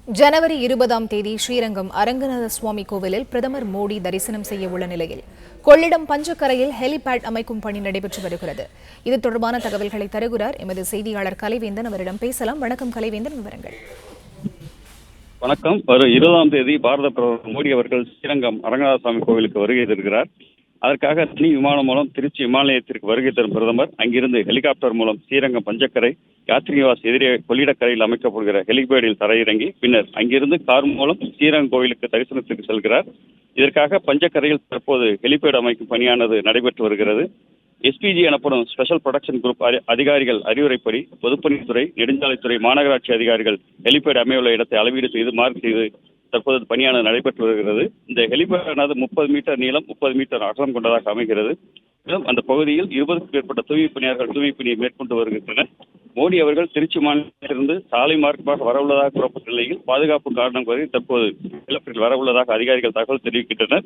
ஜனவரி 20ஆம் தேதி ஸ்ரீரங்கம் அரங்கநாத சுவாமி கோவிலில் பிரதமர் மோடி தரிசனம் செய்ய உள்ள நிலையில் கொள்ளிடம் பஞ்சக்கரையில் ஹெலிபேட் அமைக்கும் பணி நடைபெற்று வருகிறது. இது தொடர்பான தகவல்களை தருகிறார் எமது செய்தியாளர் கலைவேந்தன். அவரிடம் பேசலாம். வணக்கம் கலைவேந்தன், விவரங்கள். வணக்கம். வரும் 20ஆம் தேதி பாரத பிரதமர் மோடி அவர்கள் ஸ்ரீரங்கம் அரங்கநாத சுவாமி கோவிலுக்கு வருகை தருகிறார். அதற்காக தனி விமானம் மூலம் திருச்சி விமான நிலையத்திற்கு வருகை தரும் பிரதமர் அங்கிருந்து ஹெலிகாப்டர் மூலம் ஸ்ரீரங்கம் பஞ்சக்கரை யாத்ரி நிவாஸ் எதிரே கொள்ளிடக்கரையில் அமைக்கப்படுகிற ஹெலிபேடில் தரையிறங்கி பின்னர் அங்கிருந்து கார் மூலம் ஸ்ரீரங்கம் கோவிலுக்கு தரிசனத்திற்கு செல்கிறார். இதற்காக பஞ்சக்கரையில் தற்போது ஹெலிபேட் அமைக்கும் பணியானது நடைபெற்று வருகிறது. எஸ்பிஜி எனப்படும் ஸ்பெஷல் ப்ரொடக்ஷன் குரூப் அதிகாரிகள் அறிவுரைப்படி பொதுப்பணித்துறை, நெடுஞ்சாலைத்துறை, மாநகராட்சி அதிகாரிகள் ஹெலிபேட் அமையுள்ள இடத்தை அளவீடு செய்து மார்க் செய்து தற்போது பணியானது நடைபெற்று வருகிறது. இந்த ஹெலிபேடானது 30 மீட்டர் நீளம், 30 மீட்டர் அகலம் கொண்டதாக அமைகிறது. மேலும் அந்த பகுதியில் 20க்கும் மேற்பட்ட தூய்மை பணியாளர்கள் தூய்மை பணியை மேற்கொண்டு வருகின்றனர். மோடி அவர்கள் திருச்சி மாநிலத்திலிருந்து சாலை மார்க்கமாக வரவுள்ளதாக கூறப்பட்ட நிலையில் பாதுகாப்பு காரணம் கருதி தற்போது ஹெலிபேடில் வரவுள்ளதாக அதிகாரிகள் தகவல் தெரிவிக்கின்றனர்.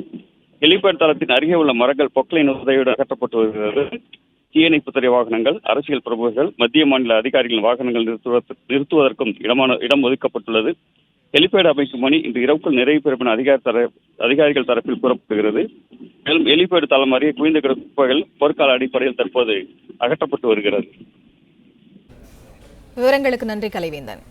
ஹெலிபேட் தளத்தின் அருகே உள்ள மரங்கள் பொக்லைன் உதவியோடு அகற்றப்பட்டு வருகிறது. தீயணைப்புத்துறை வாகனங்கள், அரசியல் பிரமுகர்கள், மத்திய மாநில அதிகாரிகளின் வாகனங்கள் நிறுத்துவதற்கும் இடம் ஒதுக்கப்பட்டுள்ளது. ஹெலிபேட் அமைக்கும் பணி இன்று இரவுக்குள் நிறைவு பெறும் என அதிகாரிகள் தரப்பில் கூறப்படுகிறது. மேலும் ஹெலிபேட் தளம் அருகே குவிந்து கிடக்கும் குப்பைகள் போர்க்கால அடிப்படையில் தற்போது அகற்றப்பட்டு வருகிறது. விவரங்களுக்கு நன்றி கலைவேந்தன்.